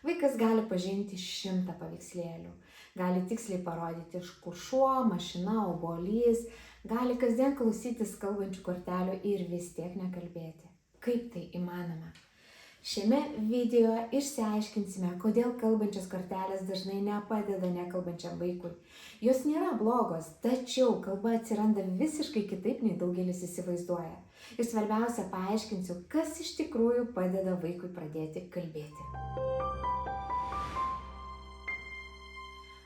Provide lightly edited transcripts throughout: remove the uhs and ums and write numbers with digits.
Vaikas gali pažinti 100 paveikslėlių, gali tiksliai parodyti, iš kur šuo, mašina, obuolys, gali kasdien klausytis kalbančių kortelių ir vis tiek nekalbėti. Kaip tai įmanoma? Šiame video išsiaiškinsime, kodėl kalbančios kortelės dažnai nepadeda nekalbančiam vaikui. Jos nėra blogos, tačiau kalba atsiranda visiškai kitaip, nei daugelis įsivaizduoja. Ir svarbiausia, paaiškinsiu, kas iš tikrųjų padeda vaikui pradėti kalbėti.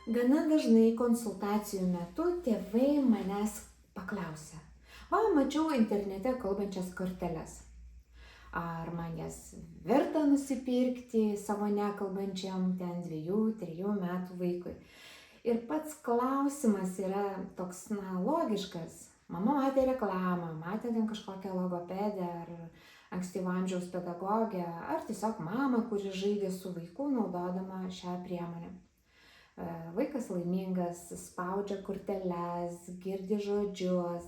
Gana dažnai konsultacijų metu tėvai manęs paklausia: mačiau internete kalbančias korteles. Ar man jas verta nusipirkti savo nekalbančiam 2-3 metų vaikui? Ir pats klausimas yra toks, logiškas. Mama matė reklamą, matė ten kažkokią logopedę ar ankstyvo amžiaus pedagogę, ar tiesiog mamą, kuri žaidė su vaiku naudodama šią priemonę. Vaikas laimingas, spaudžia korteles, girdi žodžius,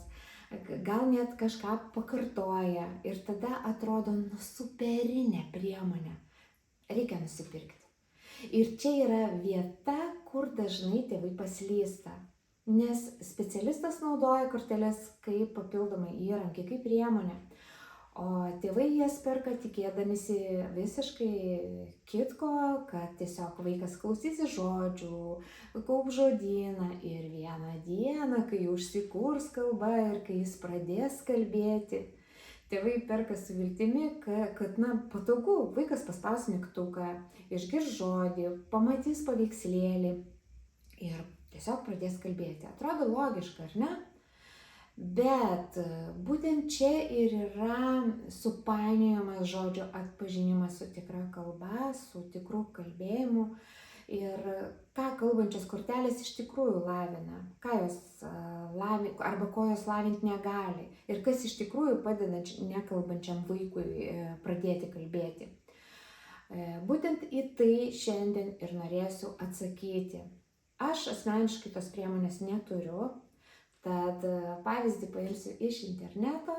gal net kažką pakartoja ir tada atrodo superinė priemonė. Reikia nusipirkti. Ir čia yra vieta, kur dažnai tėvai paslysta, nes specialistas naudoja korteles kaip papildomą įrankį, kaip priemonę. O tėvai jas perka tikėdamisi visiškai kitko, kad tiesiog vaikas klausysis žodžių, kaups žodyną ir vieną dieną, kai užsikurs kalba ir kai jis pradės kalbėti, tėvai perka su viltimi, kad patogu, vaikas paspaus mygtuką, išgirs žodį, pamatys paveikslėlį ir tiesiog pradės kalbėti. Atrodo logiška, ar ne? Bet būtent čia ir yra supainiojamas žodžio atpažinimas su tikra kalba, su tikru kalbėjimu. Ir ką kalbančios kortelės iš tikrųjų lavina, arba ko jos lavinti negali. Ir kas iš tikrųjų padeda nekalbančiam vaikui pradėti kalbėti. Būtent į tai šiandien ir norėsiu atsakyti. Aš asmeniškai tos priemonės neturiu. Tad pavyzdį paimsiu iš interneto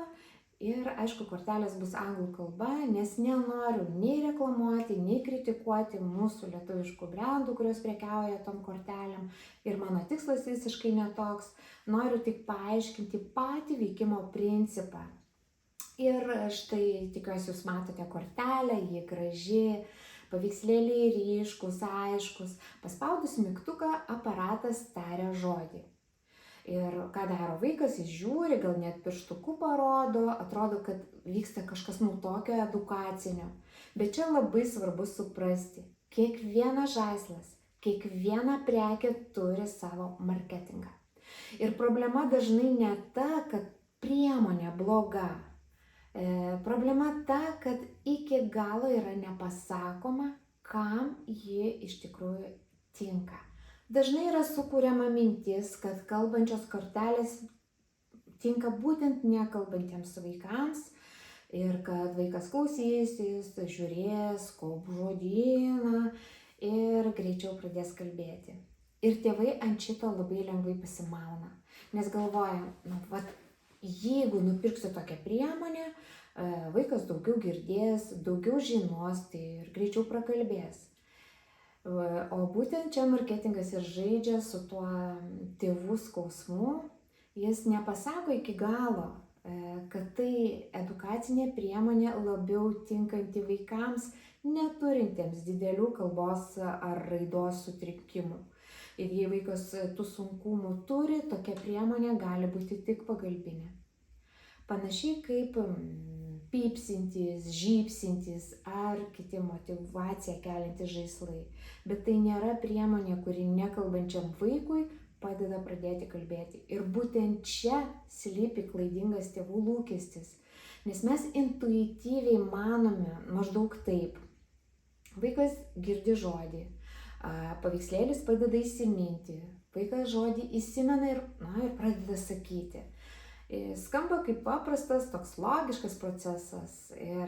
ir, aišku, kortelės bus anglų kalba, nes nenoriu nei reklamuoti, nei kritikuoti mūsų lietuviškų brandų, kurios prekiauja tom kortelėm. Ir mano tikslas visiškai netoks. Noriu tik paaiškinti patį veikimo principą. Ir štai, tikiuosi, jūs matote kortelę, ji graži, paveikslėliai ryškus, aiškus. Paspaudus mygtuką aparatas taria žodį. Ir ką daro vaikas, jis žiūri, gal net pirštuku parodo, atrodo, kad vyksta kažkas tokio edukacinio. Bet čia labai svarbu suprasti, kiekvienas žaislas, kiekviena prekė turi savo marketingą. Ir problema dažnai ne ta, kad priemonė bloga. Problema ta, kad iki galo yra nepasakoma, kam ji iš tikrųjų tinka. Dažnai yra sukuriama mintis, kad kalbančios kortelės tinka būtent nekalbantiems vaikams ir kad vaikas klausysis, žiūrės, kaups žodyną ir greičiau pradės kalbėti. Ir tėvai ant šito labai lengvai pasimauna, nes galvoja, jeigu nupirksiu tokią priemonę, vaikas daugiau girdės, daugiau žinos, tai ir greičiau prakalbės. O būtent čia marketingas ir žaidžia su tuo tėvų skausmu. Jis nepasako iki galo, kad tai edukacinė priemonė labiau tinkanti vaikams, neturintiems didelių kalbos ar raidos sutrikimų. Ir jei vaikas tų sunkumų turi, tokia priemonė gali būti tik pagalbinė. Panašiai kaip pypsintys, žybsintys ar kiti motyvaciją keliantys žaislai. Bet tai nėra priemonė, kuri nekalbančiam vaikui padeda pradėti kalbėti. Ir būtent čia slypi klaidingas tėvų lūkestis. Nes mes intuityviai manome maždaug taip. Vaikas girdi žodį, paveikslėlis padeda įsiminti. Vaikas žodį įsimena ir pradeda sakyti. Skamba kaip paprastas, toks logiškas procesas ir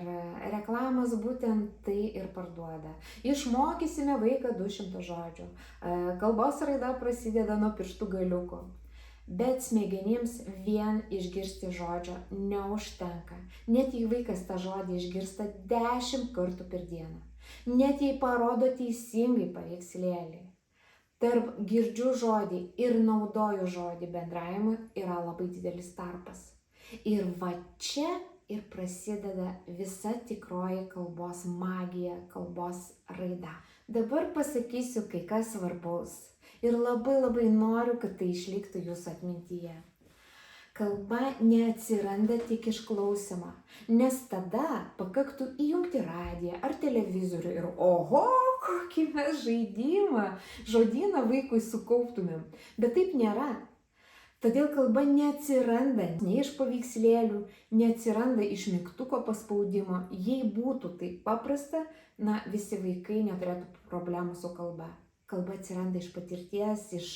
reklamas būtent tai ir parduoda. Išmokysime vaiką 200 žodžių. Kalbos raida prasideda nuo pirštų galiukų. Bet smegenims vien išgirsti žodžio neužtenka. Net jei vaikas tą žodį išgirsta 10 kartų per dieną. Net jei parodo teisingai paveikslėlį. Tarp girdžiu žodį ir naudoju žodį bendravimui yra labai didelis tarpas. Ir va čia ir prasideda visa tikroji kalbos magija, kalbos raida. Dabar pasakysiu kai kas svarbaus ir labai noriu, kad tai išliktų jūsų atmintyje. Kalba neatsiranda tik iš klausimo, nes tada pakaktų įjungti radiją ar televizorių ir oho, kokį mes žodyną vaikui sukauptumėm. Bet taip nėra. Todėl kalba neatsiranda nei iš paveikslėlių, neatsiranda iš mygtuko paspaudimo. Jei būtų taip paprasta, visi vaikai neturėtų problemų su kalba. Kalba atsiranda iš patirties, iš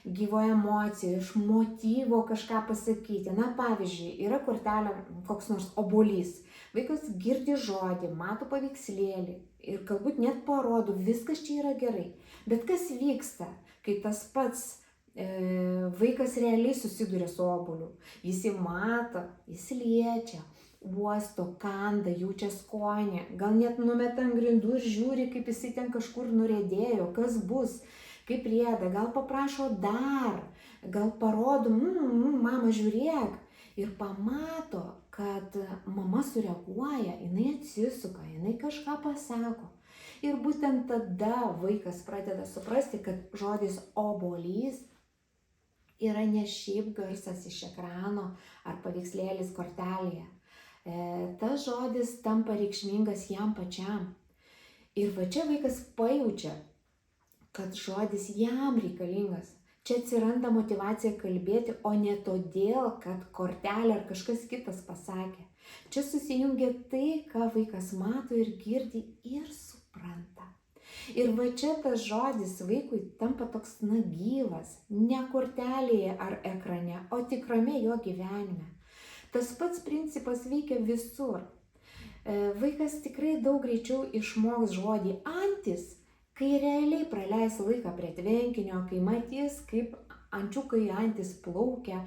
gyvo emocijų, iš motyvo kažką pasakyti. Pavyzdžiui, yra kortelė koks nors obuolys. Vaikas girdi žodį, mato paveikslėlį ir galbūt net parodo, viskas čia yra gerai. Bet kas vyksta, kai tas pats vaikas realiai susiduria su obuoliu? Jis jį mato, jis liečia, uosto, kanda, jaučia skonį, gal net numeta ant grindų ir žiūri, kaip jisai ten kažkur nuriedėjo, kas bus, kaip rieda, gal paprašo dar, gal parodo, mama žiūrėk, ir pamato, kad mama sureaguoja, jinai atsisuka, jinai kažką pasako. Ir būtent tada vaikas pradeda suprasti, kad žodis obuolys yra ne šiaip garsas iš ekrano ar paveikslėlis kortelėje. Tas žodis tampa reikšmingas jam pačiam. Ir va čia vaikas pajaučia, kad žodis jam reikalingas. Čia atsiranda motyvacija kalbėti, o ne todėl, kad kortelė ar kažkas kitas pasakė. Čia susijungia tai, ką vaikas mato ir girdi ir supranta. Ir va čia tas žodis vaikui tampa toks gyvas, ne kortelėje ar ekrane, o tikrame jo gyvenime. Tas pats principas veikia visur. Vaikas tikrai daug greičiau išmoks žodį antis, kai realiai praleis laiką prie tvenkinio, kai matys, kaip ančiukai antis plaukia,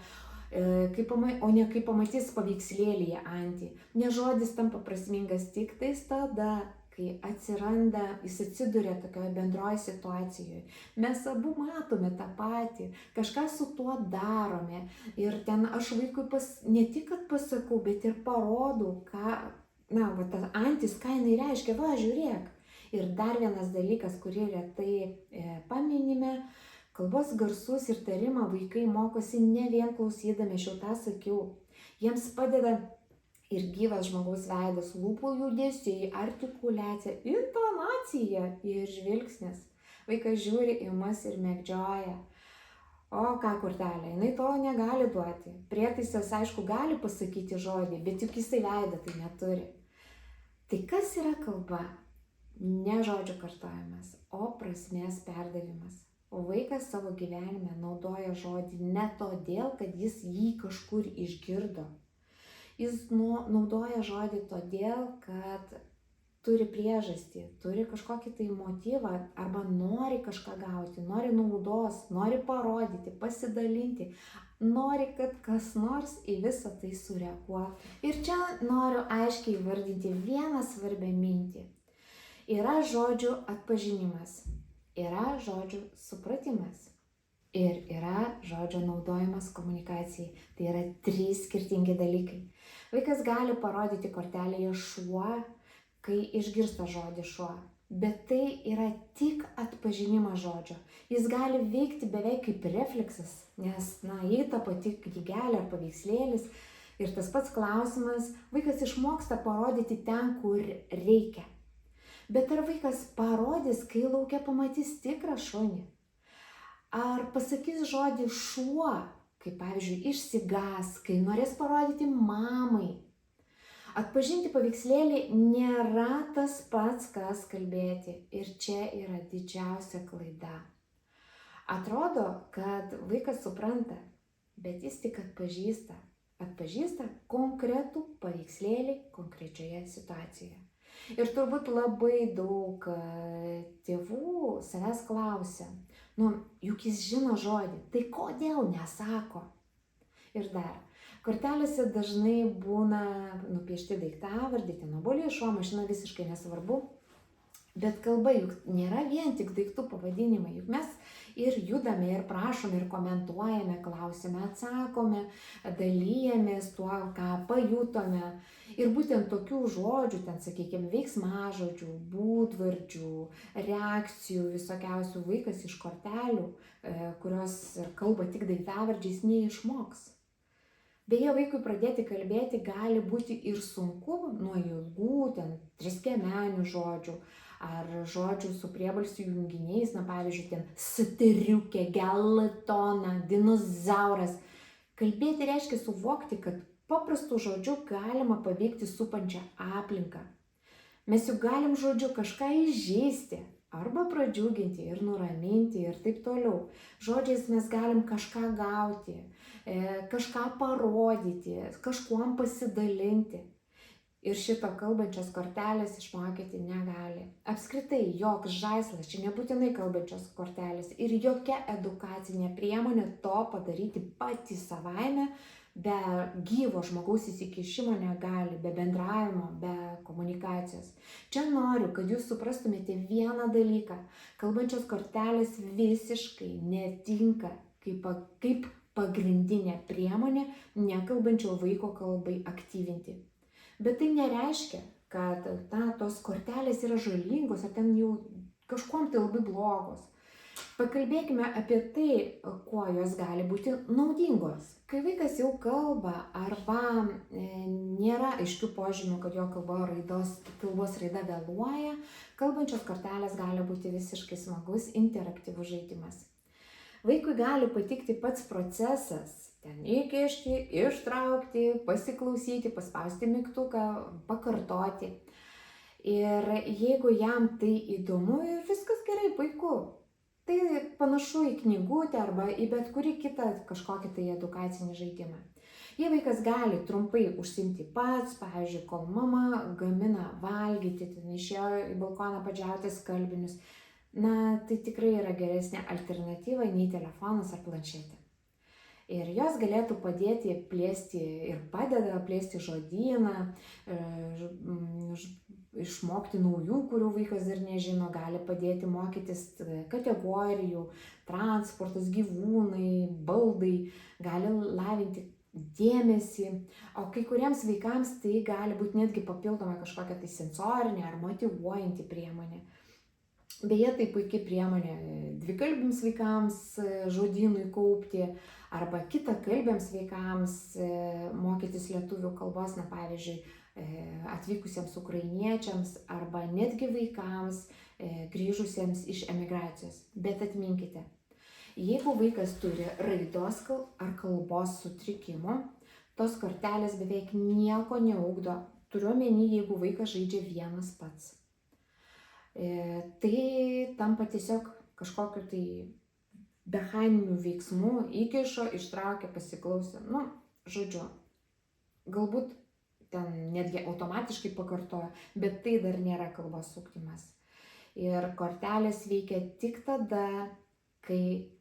o ne kai pamatys paveikslėlyje antį. Nes žodis tampa prasmingas tik tais tada, kai jis atsiduria tokioje bendroje situacijoje. Mes abu matome tą patį, kažką su tuo darome. Ir ten aš vaikui ne tik, kad pasakau, bet ir parodau, tas antis, ką jinai reiškia, va, žiūrėk. Ir dar vienas dalykas, kurį retai paminime, kalbos garsus ir tarimą vaikai mokosi ne vien klausydami, aš jau tą sakiau. Jiems padeda ir gyvas žmogaus veidas, lūpų judesiai, artikuliacija, intonacija ir žvilgsnis. Vaikas žiūri į mus ir mėgdžioja. O ką kortelė, jinai to negali duoti. Prietaisas, aišku, gali pasakyti žodį, bet juk jisai veidą tai neturi. Tai kas yra kalba? Ne žodžio kartojimas, o prasmės perdavimas. O vaikas savo gyvenime naudoja žodį ne todėl, kad jis jį kažkur išgirdo. Jis naudoja žodį todėl, kad turi priežastį, turi kažkokį tai motyvą arba nori kažką gauti, nori naudos, nori parodyti, pasidalinti, nori, kad kas nors į visą tai sureaguotų. Ir čia noriu aiškiai įvardinti vieną svarbią mintį. Yra žodžių atpažinimas, yra žodžių supratimas ir yra žodžio naudojimas komunikacijai. Tai yra 3 skirtingi dalykai. Vaikas gali parodyti kortelėje šuo, kai išgirsta žodį šuo, bet tai yra tik atpažinimas žodžio. Jis gali veikti beveik kaip refleksas, nes, jei ta pati knygelė ar paveikslėlis ir tas pats klausimas, vaikas išmoksta parodyti ten, kur reikia. Bet ar vaikas parodys, kai lauke pamatys tikrą šunį? Ar pasakys žodį šuo, kai, pavyzdžiui, išsigas, kai norės parodyti mamai? Atpažinti paveikslėlį nėra tas pats, kas kalbėti. Ir čia yra didžiausia klaida. Atrodo, kad vaikas supranta, bet jis tik atpažįsta. Atpažįsta konkretų paveikslėlį konkrečioje situacijoje. Ir turbūt labai daug tėvų savęs klausia, juk jis žino žodį, tai kodėl nesako? Ir dar, kortelėse dažnai būna nupiešti daiktavardį, ten obuolys, šuo, mašina, visiškai nesvarbu. Bet kalba juk nėra vien tik daiktų pavadinimai, juk mes ir judame, ir prašome, ir komentuojame, klausime, atsakome, dalyjamės tuo, ką pajutome. Ir būtent tokių žodžių, ten sakykime, veiksmažodžių, būdvardžių, reakcijų, visokiausių vaikas iš kortelių, kurios kalba tik daiktavardžiais, neišmoks. Beje, vaikui pradėti kalbėti gali būti ir sunku nuo ilgų, ten triskiemenių žodžių, ar žodžių su priebalsių junginiais, na pavyzdžiui, ten striukė, gelatona, dinozauras. Kalbėti reiškia suvokti, kad paprastų žodžių galima paveikti supančią aplinką. Mes juk galim žodžiu kažką įžeisti, arba pradžiuginti ir nuraminti ir taip toliau. Žodžiais mes galim kažką gauti, kažką parodyti, kažkuom pasidalinti. Ir šito kalbančios kortelės išmokyti negali. Apskritai, joks žaislas, čia nebūtinai kalbančios kortelės ir jokia edukacinė priemonė to padaryti pati savaime, be gyvo žmogaus įsikišimo negali, be bendravimo, be komunikacijos. Čia noriu, kad jūs suprastumėte vieną dalyką. Kalbančios kortelės visiškai netinka kaip pagrindinė priemonė nekalbančio vaiko kalbai aktyvinti. Bet tai nereiškia, kad tos kortelės yra žalingos ar ten jau kažkuom tai labai blogos. Pakalbėkime apie tai, kuo jos gali būti naudingos. Kai vaikas jau kalba arba nėra aiškių požymių, kad jo kalbos raida vėluoja, kalbančios kortelės gali būti visiškai smagus interaktyvus žaidimas. Vaikui gali patikti pats procesas. Ten įkišti, ištraukti, pasiklausyti, paspausti mygtuką, pakartoti. Ir jeigu jam tai įdomu ir viskas gerai, puiku. Tai panašu į knygutę arba į bet kurį kitą kažkokį tai edukacinį žaidimą. Jei vaikas gali trumpai užsiimti pats, pavyzdžiui, kol mama gamina valgyti, ten išėjo į balkoną padžiauti skalbinius, na, tai tikrai yra geresnė alternatyva nei telefonas ar planšetė. Ir jos galėtų padėti plėsti ir padeda plėsti žodyną, išmokti naujų, kurių vaikas dar nežino, gali padėti mokytis kategorijų, transportas, gyvūnai, baldai, gali lavinti dėmesį, o kai kuriems vaikams tai gali būti netgi papildoma kažkokia tai sensorinė ar motyvuojanti priemonė. Beje, tai puikiai priemonė dvikalbiams vaikams žodynui kaupti arba kitakalbiams vaikams mokytis lietuvių kalbos, na pavyzdžiui, atvykusiems ukrainiečiams arba netgi vaikams grįžusiems iš emigracijos. Bet atminkite, jeigu vaikas turi raidos ar kalbos sutrikimų, tos kortelės beveik nieko neugdo. Turiu omeny, jeigu vaikas žaidžia vienas pats. Tai tampa tiesiog kažkokiu tai mechaninių veiksmų, įkišo, ištraukė, pasiklausė. Nu, žodžiu, galbūt ten netgi automatiškai pakartoja, bet tai dar nėra kalbos ugdymas. Ir kortelės veikia tik tada, kai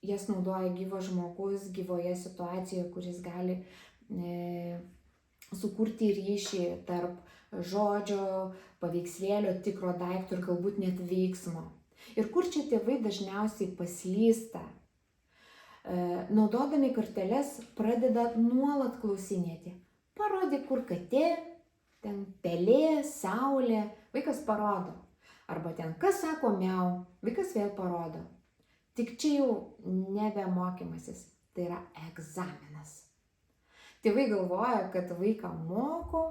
jas naudoja gyvas žmogus gyvoje situacijoje, kuris gali sukurti ryšį tarp žodžio, paveikslėlio, tikro daikto ir galbūt net veiksmo. Ir kur čia tėvai dažniausiai paslysta? Naudodami korteles pradeda nuolat klausinėti. Parodyk, kur katė, ten pelė, saulė, vaikas parodo. Arba ten, kas sako miau, vaikas vėl parodo. Tik čia jau nebe mokymasis, tai yra egzaminas. Tėvai galvoja, kad vaiką moko,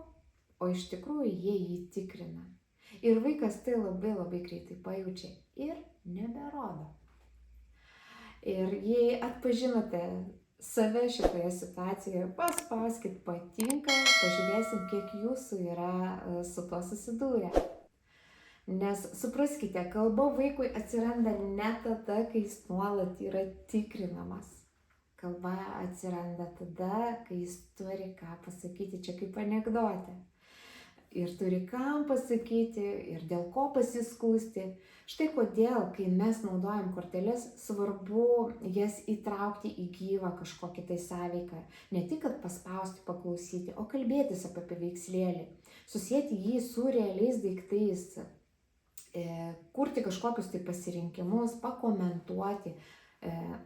o iš tikrųjų jie jį tikrina. Ir vaikas tai labai greitai pajaučia ir neberodo. Ir jei atpažinote save šitoje situacijoje, paspauskit patinka, pažiūrėsim, kiek jūsų yra su tuo susidūrę. Nes supraskite, kalba vaikui atsiranda ne tada, kai jis nuolat yra tikrinamas. Kalba atsiranda tada, kai jis turi ką pasakyti, čia kaip anekdote. Ir turi kam pasakyti, ir dėl ko pasiskųsti. Štai kodėl, kai mes naudojam korteles, svarbu jas įtraukti į gyvą kažkokį tai sąveiką. Ne tik, kad paspausti, paklausyti, o kalbėtis apie paveikslėlį. Susieti jį su realiais daiktais, kurti kažkokius tai pasirinkimus, pakomentuoti,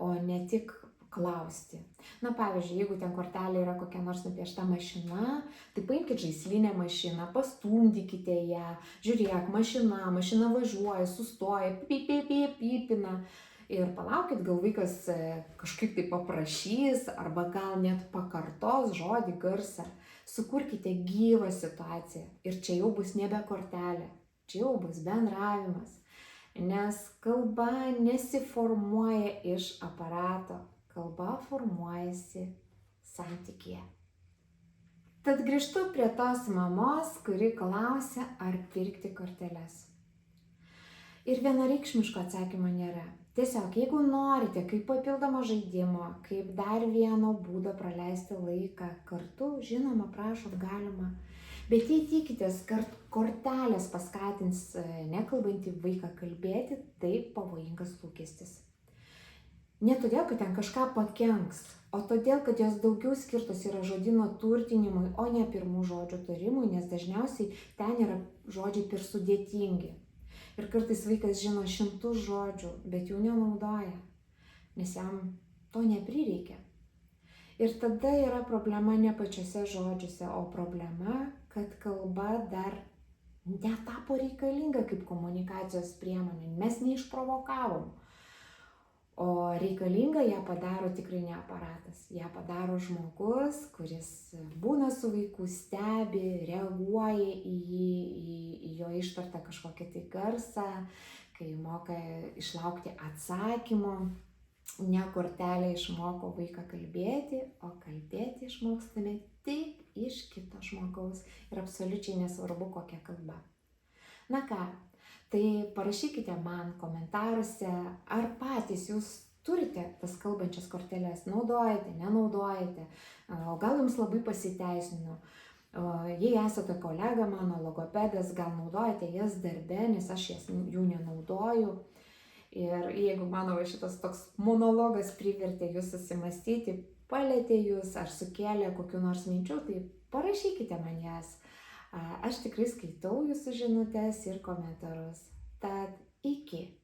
o ne tik klausti. Na, pavyzdžiui, jeigu ten kortelė yra kokia nors nupiešta mašina, tai paimkite žaislinę mašiną, pastumdykite ją, žiūrėk, mašina važiuoja, sustoja, pipina. Ir palaukit, gal vaikas kažkaip tai paprašys, arba gal net pakartos žodį, garsą. Sukurkite gyvą situaciją. Ir čia jau bus nebe kortelė, čia jau bus bendravimas. Nes kalba nesiformuoja iš aparato, kalba formuojasi santykyje. Tad grįžtu prie tos mamos, kuri klausia, ar pirkti korteles. Ir vienareikšmiško atsakymo nėra. Tiesiog, jeigu norite kaip papildomo žaidimo, kaip dar vieno būdo praleisti laiką kartu, žinoma, prašom, galima. Bet jei tikitės, kad kortelės paskatins nekalbantį vaiką kalbėti, tai pavojingas lūkestis. Ne todėl, kad ten kažką pakenks, o todėl, kad jos daugiau skirtos yra žodyno turtinimui, o ne pirmų žodžių tarimui, nes dažniausiai ten yra žodžiai per sudėtingi. Ir kartais vaikas žino 100 žodžių, bet jų nenaudoja, nes jam to neprireikia. Ir tada yra problema ne pačiose žodžiuose, o problema, kad kalba dar netapo reikalinga kaip komunikacijos priemonė. Mes neišprovokavom. O reikalinga ją padaro tikrai ne aparatas. Ją padaro žmogus, kuris būna su vaiku, stebi, reaguoja į jo ištartą kažkokią tai garsą, kai moka išlaukti atsakymo. Ne kortelė išmoko vaiką kalbėti, o kalbėti išmokstame tik iš kito žmogaus ir absoliučiai nesvarbu kokia kalba. Na ką, tai parašykite man komentaruose, ar patys jūs turite tas kalbančias korteles, naudojate, nenaudojate, o gal jums labai pasiteisino. Jei esate kolega mano, logopedas, gal naudojate jas darbe, nes aš jų nenaudoju. Ir jeigu mano šitas toks monologas privertė jūs susimastyti, palėtė jūs ar sukėlė kokių nors minčių, tai parašykite man jas. Aš tikrai skaitau jūsų žinutes ir komentarus. Tad iki.